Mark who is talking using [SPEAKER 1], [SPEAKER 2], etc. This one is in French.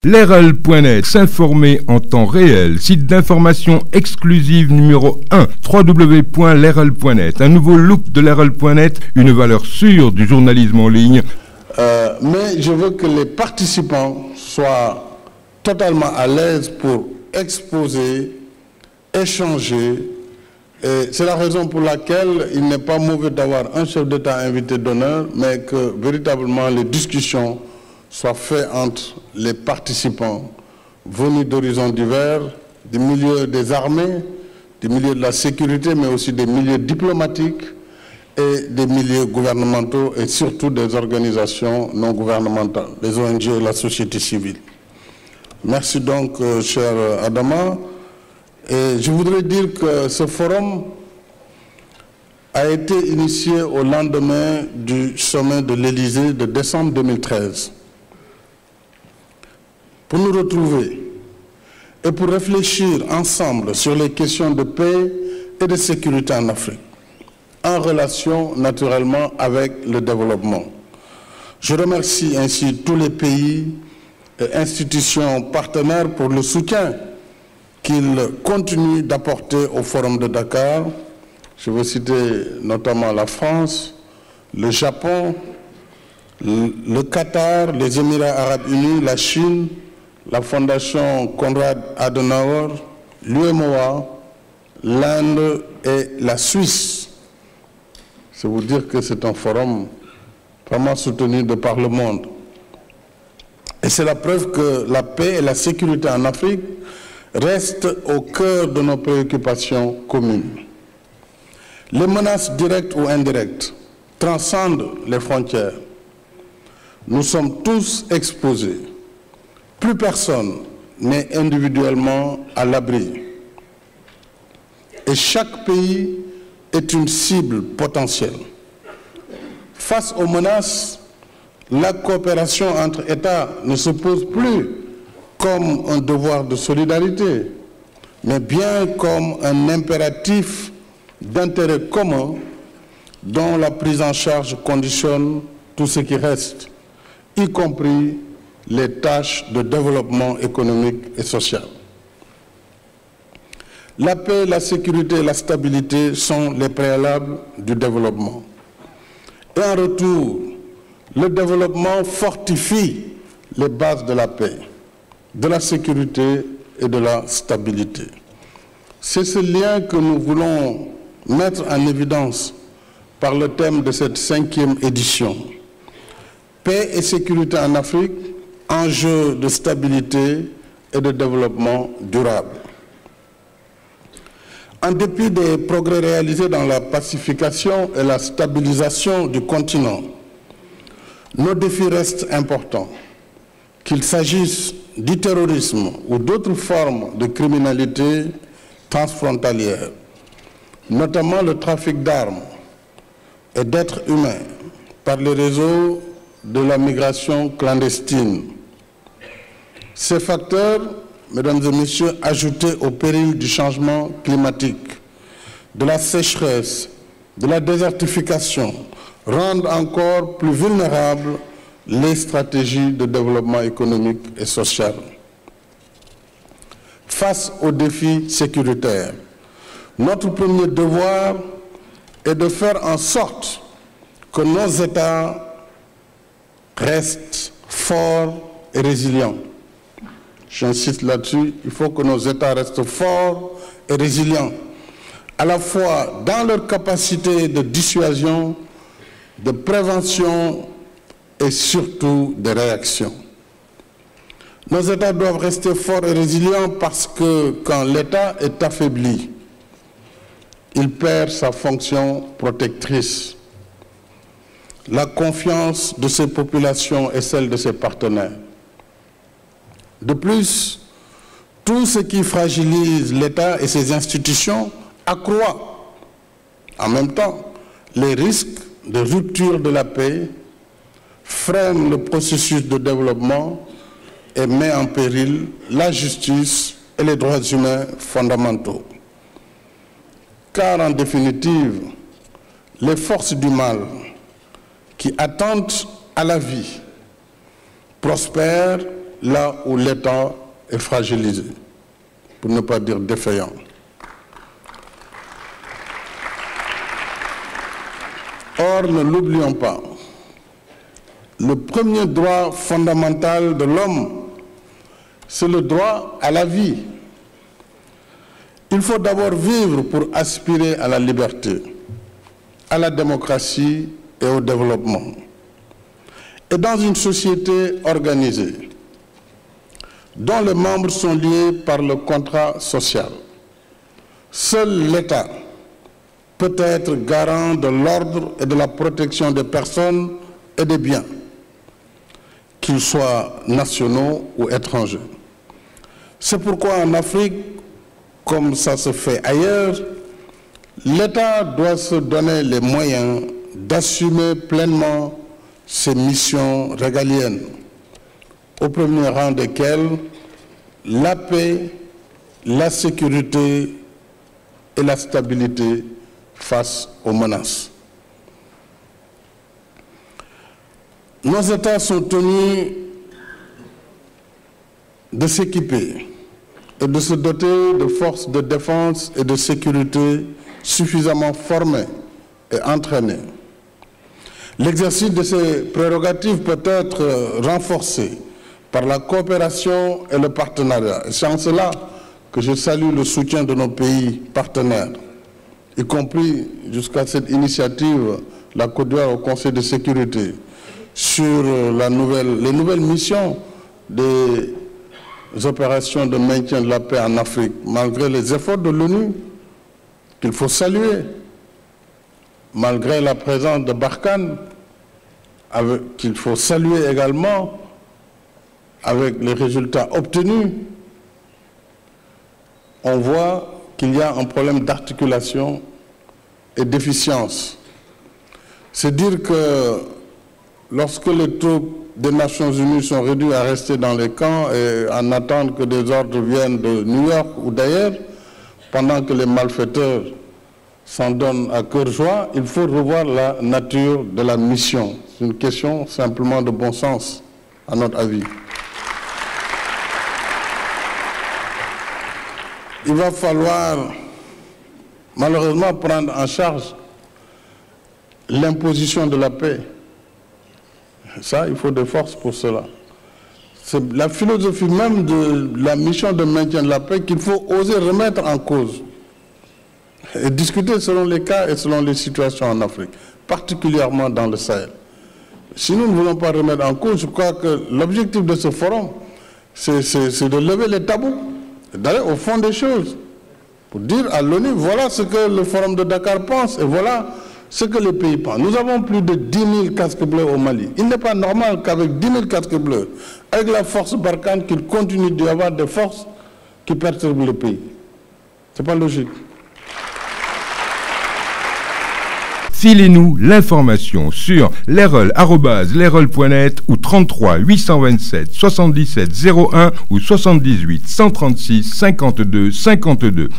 [SPEAKER 1] Lerel.net, s'informer en temps réel, site d'information exclusive numéro 1, www.lerel.net, un nouveau look de Lerel.net, une valeur sûre du journalisme en ligne.
[SPEAKER 2] Mais je veux que les participants soient totalement à l'aise pour exposer, échanger. C'est la raison pour laquelle il n'est pas mauvais d'avoir un chef d'État invité d'honneur, mais que véritablement les discussions soient faites entre les participants venus d'horizons divers, des milieux des armées, des milieux de la sécurité, mais aussi des milieux diplomatiques et des milieux gouvernementaux et surtout des organisations non gouvernementales, les ONG et la société civile. Merci donc, cher Adama. Et je voudrais dire que ce forum a été initié au lendemain du sommet de l'Élysée de décembre 2013. Pour nous retrouver et pour réfléchir ensemble sur les questions de paix et de sécurité en Afrique, en relation naturellement avec le développement. Je remercie ainsi tous les pays et institutions partenaires pour le soutien qu'ils continuent d'apporter au Forum de Dakar. Je veux citer notamment la France, le Japon, le Qatar, les Émirats arabes unis, la Chine, la Fondation Konrad Adenauer, l'UMOA, l'Inde et la Suisse. C'est vous dire que c'est un forum vraiment soutenu de par le monde. Et c'est la preuve que la paix et la sécurité en Afrique restent au cœur de nos préoccupations communes. Les menaces directes ou indirectes transcendent les frontières. Nous sommes tous exposés. Plus personne n'est individuellement à l'abri. Et chaque pays est une cible potentielle. Face aux menaces, la coopération entre États ne se pose plus comme un devoir de solidarité, mais bien comme un impératif d'intérêt commun dont la prise en charge conditionne tout ce qui reste, y compris les tâches de développement économique et social. La paix, la sécurité et la stabilité sont les préalables du développement. Et en retour, le développement fortifie les bases de la paix, de la sécurité et de la stabilité. C'est ce lien que nous voulons mettre en évidence par le thème de cette 5e édition. Paix et sécurité en Afrique, enjeux de stabilité et de développement durable. En dépit des progrès réalisés dans la pacification et la stabilisation du continent, nos défis restent importants, qu'il s'agisse du terrorisme ou d'autres formes de criminalité transfrontalière, notamment le trafic d'armes et d'êtres humains par les réseaux de la migration clandestine. Ces facteurs, mesdames et messieurs, ajoutés au péril du changement climatique, de la sécheresse, de la désertification, rendent encore plus vulnérables les stratégies de développement économique et social. Face aux défis sécuritaires, notre premier devoir est de faire en sorte que nos États restent forts et résilients. J'insiste là-dessus, il faut que nos États restent forts et résilients, à la fois dans leur capacité de dissuasion, de prévention et surtout de réaction. Nos États doivent rester forts et résilients parce que quand l'État est affaibli, il perd sa fonction protectrice. La confiance de ses populations et celle de ses partenaires. De plus, tout ce qui fragilise l'État et ses institutions accroît en même temps les risques de rupture de la paix, freine le processus de développement et met en péril la justice et les droits humains fondamentaux. Car en définitive, les forces du mal qui attentent à la vie prospèrent là où l'État est fragilisé, pour ne pas dire défaillant. Or, ne l'oublions pas, le premier droit fondamental de l'homme, c'est le droit à la vie. Il faut d'abord vivre pour aspirer à la liberté, à la démocratie et au développement. Et dans une société organisée, dont les membres sont liés par le contrat social, seul l'État peut être garant de l'ordre et de la protection des personnes et des biens, qu'ils soient nationaux ou étrangers. C'est pourquoi en Afrique, comme ça se fait ailleurs, l'État doit se donner les moyens d'assumer pleinement ses missions régaliennes, au premier rang desquelles la paix, la sécurité et la stabilité face aux menaces. Nos États sont tenus de s'équiper et de se doter de forces de défense et de sécurité suffisamment formées et entraînées. L'exercice de ces prérogatives peut être renforcé par la coopération et le partenariat. C'est en cela que je salue le soutien de nos pays partenaires, y compris jusqu'à cette initiative, la Côte d'Ivoire au Conseil de sécurité, sur les nouvelles missions des opérations de maintien de la paix en Afrique, malgré les efforts de l'ONU, qu'il faut saluer, malgré la présence de Barkhane, qu'il faut saluer également, avec les résultats obtenus, on voit qu'il y a un problème d'articulation et d'efficience. C'est dire que lorsque les troupes des Nations Unies sont réduites à rester dans les camps et en attendre que des ordres viennent de New York ou d'ailleurs, pendant que les malfaiteurs s'en donnent à cœur joie, il faut revoir la nature de la mission. C'est une question simplement de bon sens, à notre avis. Il va falloir malheureusement prendre en charge l'imposition de la paix. Ça, il faut des forces pour cela. C'est la philosophie même de la mission de maintien de la paix qu'il faut oser remettre en cause et discuter selon les cas et selon les situations en Afrique, particulièrement dans le Sahel. Si nous ne voulons pas remettre en cause, je crois que l'objectif de ce forum, c'est de lever les tabous, d'aller au fond des choses, pour dire à l'ONU, voilà ce que le forum de Dakar pense et voilà ce que les pays pensent. Nous avons plus de 10 000 casques bleus au Mali. Il n'est pas normal qu'avec 10 000 casques bleus, avec la force Barkhane, qu'il continue d'y avoir des forces qui perturbent le pays. Ce n'est pas logique.
[SPEAKER 1] Filez-nous l'information sur lerol@lerol.net ou 33 827 77 01 ou 78 136 52 52.